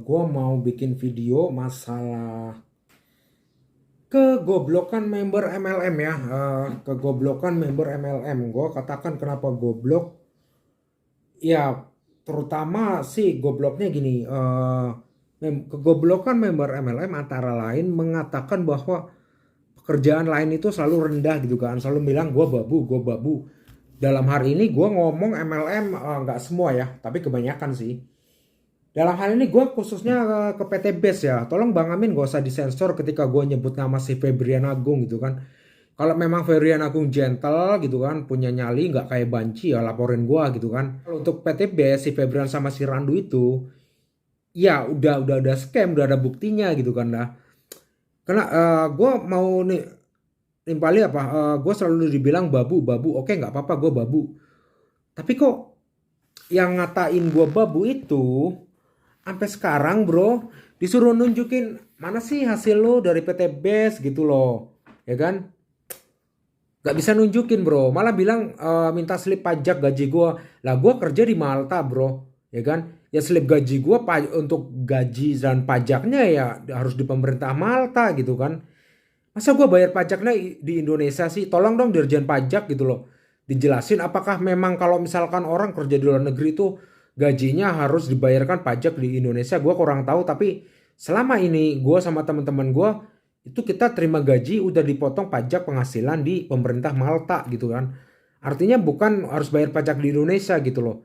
Gua mau bikin video masalah kegoblokan member MLM ya. Kegoblokan member MLM. Gua katakan kenapa goblok. Ya, terutama sih gobloknya gini. Kegoblokan member MLM antara lain mengatakan bahwa pekerjaan lain itu selalu rendah gitu kan. Selalu bilang gua babu, gua babu. Dalam hari ini gua ngomong MLM nggak semua ya, tapi kebanyakan sih. Dalam hal ini gue khususnya ke PT Base ya. Tolong Bang Amin gak usah disensor ketika gue nyebut nama si Febrian Agung gitu kan. Kalau memang Febrian Agung gentle gitu kan, punya nyali nggak kayak banci ya laporin gue gitu kan. Kalau untuk PT Base si Febrian sama si Randu itu ya udah scam, udah ada buktinya gitu kan dah. Karena gue mau nih nimpali apa? Gue selalu dibilang babu, babu. Oke nggak apa-apa gue babu. Tapi kok yang ngatain gue babu itu sampai sekarang bro disuruh nunjukin mana sih hasil lo dari PT Base gitu loh, ya kan? Gak bisa nunjukin bro, malah bilang minta slip pajak gaji gua. Lah gua kerja di Malta bro, ya kan? Ya slip gaji gua untuk gaji dan pajaknya ya harus di pemerintah Malta gitu kan. Masa gua bayar pajaknya di Indonesia sih? Tolong dong Dirjen Pajak gitu loh. Dijelasin apakah memang kalau misalkan orang kerja di luar negeri itu gajinya harus dibayarkan pajak di Indonesia. Gua kurang tahu tapi selama ini gua sama teman-teman gua itu kita terima gaji udah dipotong pajak penghasilan di pemerintah Malta gitu kan. Artinya bukan harus bayar pajak di Indonesia gitu loh.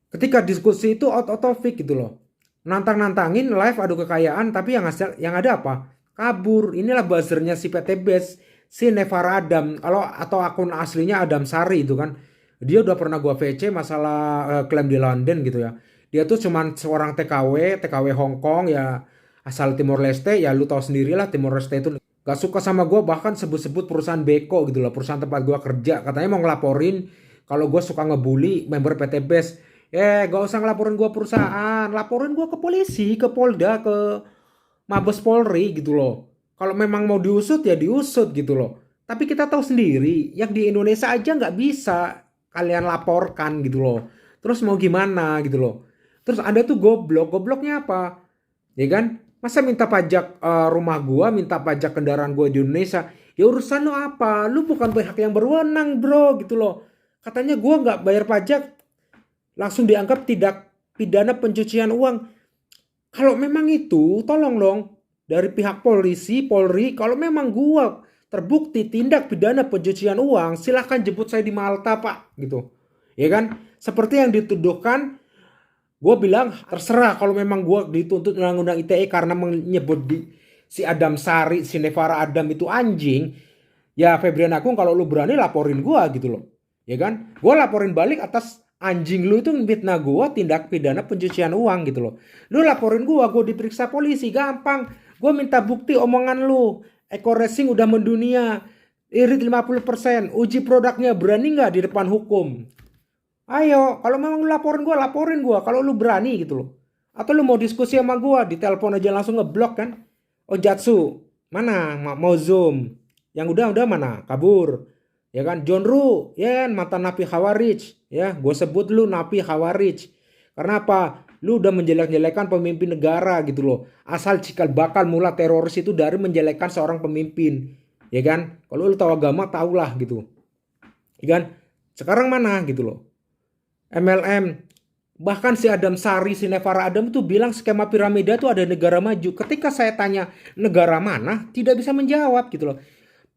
Ketika diskusi itu out of topic gitu loh. Nantang-nantangin live adu kekayaan tapi yang ada apa? Kabur. Inilah buzzernya si PT Base, si Nevara Adam kalau atau akun aslinya Adam Sari itu kan. Dia udah pernah gua VC masalah klaim di London gitu ya. Dia tuh cuman seorang TKW Hong Kong ya asal Timor Leste ya lu tahu sendiri lah Timor Leste itu gak suka sama gua bahkan sebut-sebut perusahaan Beko gitu loh perusahaan tempat gua kerja katanya mau ngelaporin kalau gua suka ngebully member PT Base. Gak usah ngelaporin gua perusahaan, laporin gua ke polisi, ke Polda, ke Mabes Polri gitu loh. Kalau memang mau diusut ya diusut gitu loh. Tapi kita tahu sendiri, yang di Indonesia aja nggak bisa kalian laporkan gitu loh. Terus mau gimana gitu loh. Terus Anda tuh goblok, gobloknya apa? Ya kan? Masa minta pajak rumah gua, minta pajak kendaraan gua di Indonesia? Ya urusan lo apa? Lu bukan pihak yang berwenang bro gitu loh. Katanya gua nggak bayar pajak, langsung dianggap tidak pidana pencucian uang. Kalau memang itu, tolong dong dari pihak polisi, Polri, kalau memang gua terbukti tindak pidana pencucian uang, silahkan jemput saya di Malta, Pak, gitu. Ya kan? Seperti yang dituduhkan, gua bilang terserah kalau memang gua dituntut undang-undang ITE karena menyebut si Adam Sari, si Nevara Adam itu anjing, ya Febrian Agung kalau lu berani laporin gua gitu loh. Ya kan? Gua laporin balik atas anjing lu itu fitnah gua tindak pidana pencucian uang gitu loh. Lu laporin gua diperiksa polisi gampang. Gua minta bukti omongan lu. Eko Racing udah mendunia. Irit 50%. Uji produknya berani nggak di depan hukum? Ayo, kalau memang lu laporin gua. Kalau lu berani gitu loh. Atau lu mau diskusi sama gua, di telepon aja langsung ngeblok kan? Ojatsu, mana? Mau Zoom. Yang udah mana? Kabur. Ya kan? John Ru, ya kan? Mantan napi Khawarij. Ya, gue sebut lu napi Khawarij. Karena apa? Lu udah menjelek-jelekan pemimpin negara gitu loh. Asal cikal bakal mula teroris itu dari menjelekkan seorang pemimpin. Ya kan? Kalau lu tahu agama, tahulah gitu. Ya kan? Sekarang mana gitu loh. MLM. Bahkan si Adam Sari, si Nevara Adam itu bilang skema piramida itu ada negara maju. Ketika saya tanya negara mana, tidak bisa menjawab gitu loh.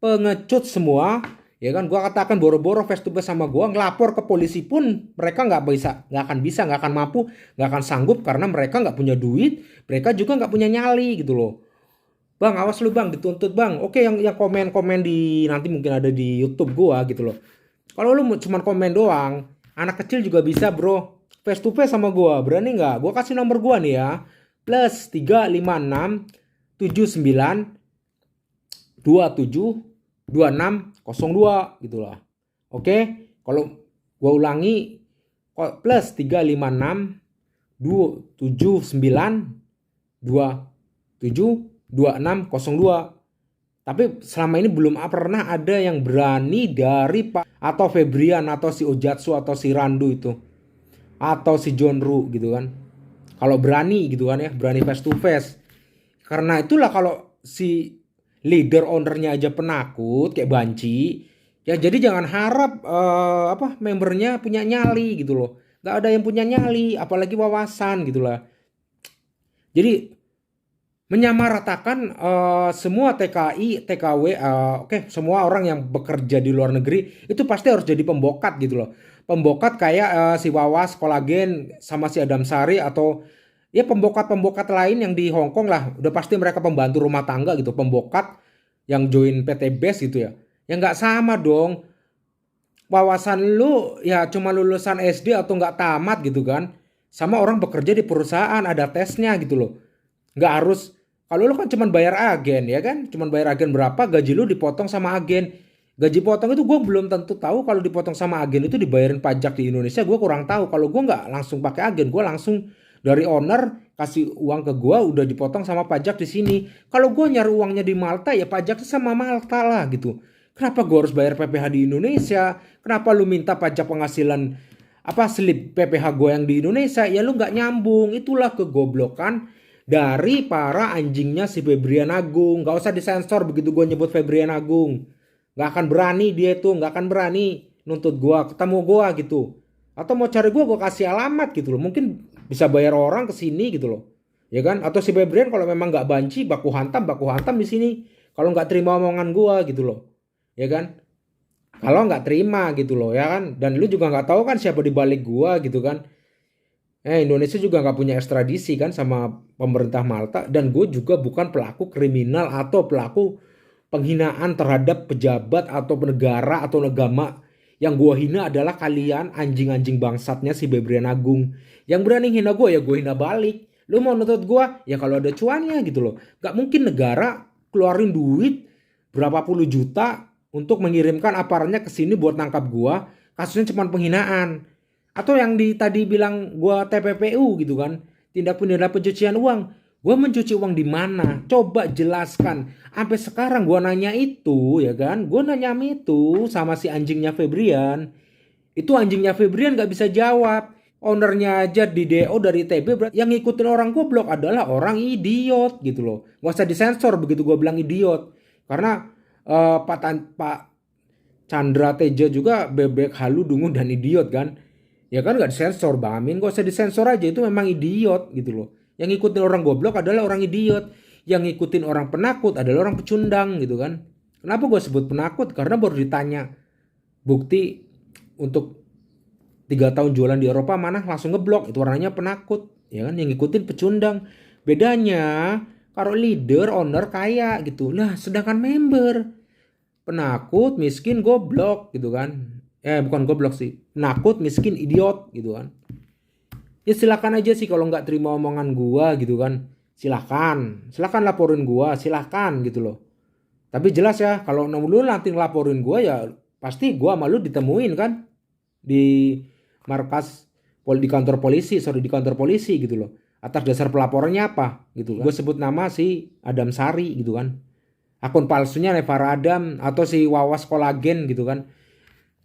Pengecut semua, ya kan? Gua katakan boro-boro face to face sama gua ngelapor ke polisi pun mereka nggak akan mampu, nggak akan sanggup karena mereka nggak punya duit, mereka juga nggak punya nyali gitu loh. Bang, awas lu bang, dituntut bang. Oke, yang komen-komen di nanti mungkin ada di YouTube gua gitu loh. Kalau lu cuma komen doang, anak kecil juga bisa bro. Face to face sama gua, berani nggak? Gua kasih nomor gua nih ya. Plus 356 79 27 26 02 gitu lah. Oke, kalau gua ulangi plus 356 279 27 26 02. Tapi selama ini belum pernah ada yang berani dari Pak atau Febrian atau si Ojatsu atau si Randu itu atau si John Ru gitu kan. Kalau berani gitu kan ya, berani face to face. Karena itulah kalau si leader ownernya aja penakut kayak Banci, ya jadi jangan harap membernya punya nyali gitu loh. Gak ada yang punya nyali, apalagi wawasan gitulah. Jadi menyamaratakan semua TKI, TKW, semua orang yang bekerja di luar negeri itu pasti harus jadi pembokat gitu loh. Pembokat kayak si Wawas, Kolagen, sama si Adam Sari atau ya pembokat-pembokat lain yang di Hong Kong lah. Udah pasti mereka pembantu rumah tangga gitu, pembokat yang join PT BES gitu ya. Ya nggak sama dong. Wawasan lu ya cuma lulusan SD atau nggak tamat gitu kan. Sama orang bekerja di perusahaan ada tesnya gitu loh. Nggak harus, kalau lu kan cuman bayar agen ya kan, cuman bayar agen berapa, gaji lu dipotong sama agen. Gaji potong itu gue belum tentu tahu kalau dipotong sama agen itu dibayarin pajak di Indonesia, gue kurang tahu. Kalau gue nggak langsung pakai agen, gue langsung dari owner kasih uang ke gue udah dipotong sama pajak di sini. Kalau gue nyari uangnya di Malta ya pajaknya sama Malta lah gitu. Kenapa gue harus bayar PPh di Indonesia? Kenapa lu minta pajak penghasilan slip PPh gue yang di Indonesia? Ya lu nggak nyambung. Itulah kegoblokan dari para anjingnya si Febrian Agung. Gak usah disensor begitu gue nyebut Febrian Agung. Gak akan berani dia tuh, gak akan berani nuntut gue, ketemu gue gitu. Atau mau cari gue kasih alamat gitu loh. Mungkin bisa bayar orang ke sini gitu loh. Ya kan? Atau si Febrian kalau memang gak banci, baku hantam di sini. Kalau gak terima omongan gue gitu loh. Ya kan? Kalau nggak terima gitu loh ya kan, dan lu juga nggak tahu kan siapa di balik gua gitu kan. Indonesia juga nggak punya ekstradisi kan sama pemerintah Malta, dan gue juga bukan pelaku kriminal atau pelaku penghinaan terhadap pejabat atau negara atau negama. Yang gue hina adalah kalian anjing-anjing bangsatnya si Febrian Agung. Yang berani hina gue ya gue hina balik. Lu mau nuntut gue ya kalau ada cuannya gitu loh. Gak mungkin negara keluarin duit berapa puluh juta untuk mengirimkan aparatnya ke sini buat nangkap gua, kasusnya cuma penghinaan. Atau yang tadi bilang gua TPPU gitu kan, tindak pidana pencucian uang. Gua mencuci uang di mana? Coba jelaskan. Sampai sekarang gua nanya itu ya kan, gua nanya itu sama si anjingnya Febrian. Itu anjingnya Febrian gak bisa jawab. Ownernya aja di DO dari TB, yang ngikutin orang goblok adalah orang idiot gitu loh. Gak usah disensor begitu gua bilang idiot. Karena Pak Chandra Teja juga bebek halu dungu dan idiot kan. Ya kan gak disensor Bang Amin, gak usah disensor aja, itu memang idiot gitu loh. Yang ngikutin orang goblok adalah orang idiot. Yang ngikutin orang penakut adalah orang pecundang gitu kan. Kenapa gue sebut penakut? Karena baru ditanya bukti untuk 3 tahun jualan di Eropa mana, langsung ngeblok, itu warnanya penakut. Ya kan, yang ngikutin pecundang. Bedanya kalau leader, owner kaya gitu. Nah, sedangkan member penakut, miskin, goblok gitu kan. Bukan goblok sih. Penakut, miskin, idiot gitu kan. Ya silakan aja sih kalau nggak terima omongan gua gitu kan. Silakan laporin gua, silakan gitu loh. Tapi jelas ya, kalau lu nanti ngelaporin gua ya pasti gua sama lu ditemuin kan di markas di kantor polisi gitu loh. Atas dasar pelaporannya apa gitu kan. Gue sebut nama si Adam Sari gitu kan. Akun palsunya Nevara Adam atau si Wawas Kolagen gitu kan.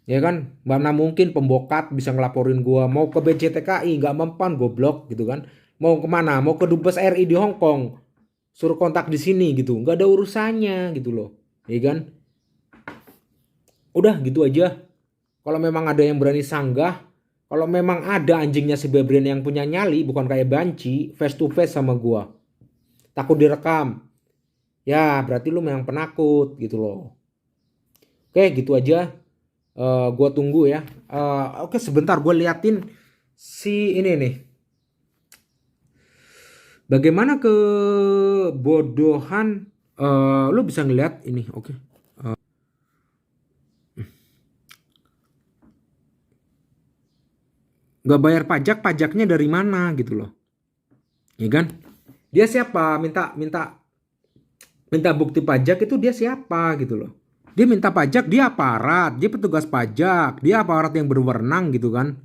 Ya kan, mana mungkin pembokat bisa ngelaporin gue. Mau ke BCTKI nggak mempan, goblok gitu kan. Mau kemana? Mau ke Dubes RI di Hong Kong, suruh kontak di sini gitu. Nggak ada urusannya gitu loh. Ya kan. Udah gitu aja. Kalau memang ada yang berani sanggah, kalau memang ada anjingnya si Febrian yang punya nyali, bukan kayak Banci, face to face sama gua, takut direkam, ya berarti lu memang penakut gitu loh. Oke gitu aja. Gua tunggu ya. Oke sebentar gue liatin si ini nih. Bagaimana kebodohan, lu bisa ngeliat ini, oke. Gak bayar pajak, pajaknya dari mana gitu loh. Ya kan? Dia siapa? Minta bukti pajak itu dia siapa gitu loh. Dia minta pajak, dia aparat, dia petugas pajak, dia aparat yang berwenang gitu kan.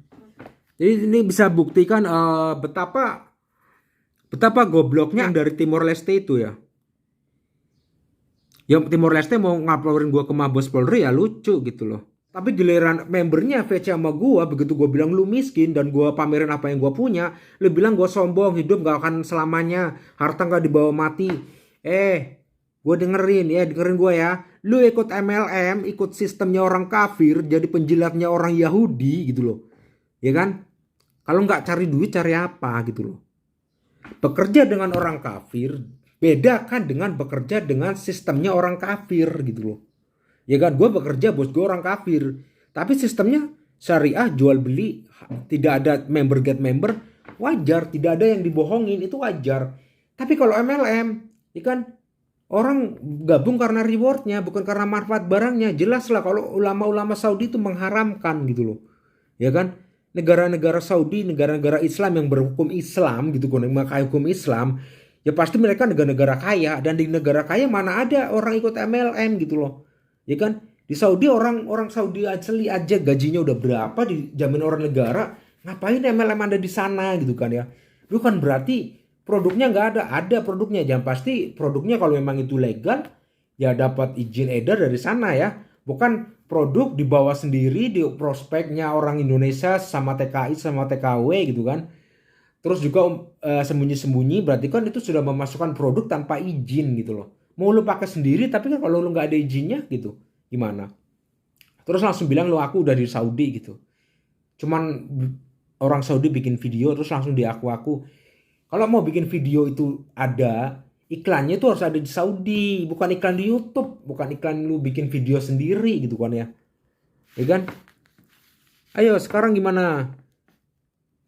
Jadi ini bisa buktikan betapa gobloknya yang dari Timor Leste itu ya. Yang Timor Leste mau ngelaporin gua ke Mabes Polri ya lucu gitu loh. Tapi giliran membernya VC sama gua, begitu gua bilang lu miskin dan gua pamerin apa yang gua punya, lu bilang gua sombong, hidup gak akan selamanya, harta gak dibawa mati. Gua dengerin gua ya. Lu ikut MLM, ikut sistemnya orang kafir, jadi penjilatnya orang Yahudi gitu loh. Ya kan? Kalau nggak cari duit, cari apa gitu loh. Bekerja dengan orang kafir, bedakan dengan bekerja dengan sistemnya orang kafir gitu loh. Ya kan, gue bekerja, bos gue orang kafir, tapi sistemnya syariah, jual beli, tidak ada member get member, wajar. Tidak ada yang dibohongin, itu wajar. Tapi kalau MLM, ya kan, orang gabung karena rewardnya, bukan karena manfaat barangnya. Jelas lah kalau ulama-ulama Saudi itu mengharamkan gitu loh, ya kan. Negara-negara Saudi, negara-negara Islam yang berhukum Islam gitu, memakai hukum Islam, ya pasti mereka negara-negara kaya. Dan di negara kaya mana ada orang ikut MLM gitu loh. Ya kan, di Saudi orang Saudi asli aja gajinya udah berapa dijamin orang negara, ngapain MLM ada di sana gitu kan ya. Itu kan berarti produknya nggak ada produknya. Jangan pasti produknya kalau memang itu legal ya dapat izin edar dari sana ya. Bukan produk dibawa sendiri di prospeknya orang Indonesia sama TKI sama TKW gitu kan. Terus juga sembunyi-sembunyi, berarti kan itu sudah memasukkan produk tanpa izin gitu loh. Mau lu pakai sendiri tapi kan kalau lu nggak ada izinnya gitu gimana. Terus langsung bilang lu aku udah di Saudi gitu. Cuman orang Saudi bikin video terus langsung diaku-aku. Kalau mau bikin video itu ada iklannya, itu harus ada di Saudi, bukan iklan di YouTube, bukan iklan lu bikin video sendiri gitu kan ya. Ya kan? Ayo sekarang gimana?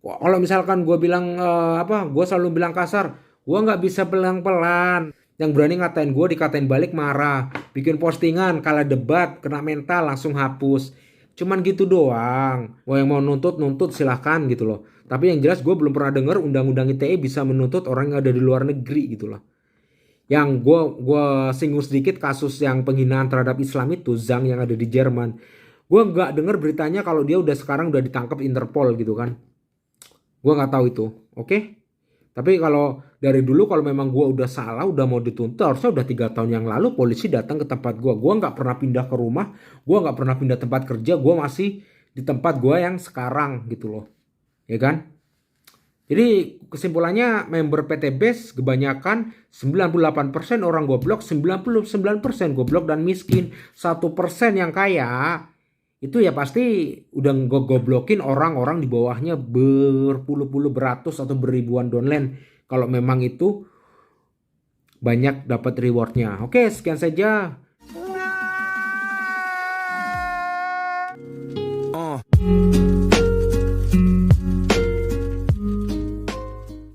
Kalau misalkan gue bilang gue selalu bilang kasar, gue nggak bisa pelan-pelan. Yang berani ngatain gue dikatain balik marah, bikin postingan kalah debat kena mental langsung hapus. Cuman gitu doang. Mau yang mau nuntut silahkan gitu loh. Tapi yang jelas gue belum pernah denger undang-undang ITE bisa menuntut orang yang ada di luar negeri gitu loh. Yang gue singgung sedikit kasus yang penghinaan terhadap Islam itu, Zhang yang ada di Jerman. Gue nggak denger beritanya kalau dia udah sekarang udah ditangkap Interpol gitu kan. Gue nggak tahu itu, oke? Tapi kalau dari dulu kalau memang gue udah salah, udah mau dituntut, harusnya udah 3 tahun yang lalu polisi datang ke tempat gue. Gue nggak pernah pindah ke rumah, gue nggak pernah pindah tempat kerja, gue masih di tempat gue yang sekarang gitu loh, ya kan? Jadi kesimpulannya member PT BES kebanyakan 98% orang goblok, 99% goblok dan miskin. 1% yang kaya itu ya pasti udah ngegoblokin orang-orang di bawahnya berpuluh-puluh, beratus atau beribuan downline kalau memang itu banyak dapat rewardnya. Oke, sekian saja.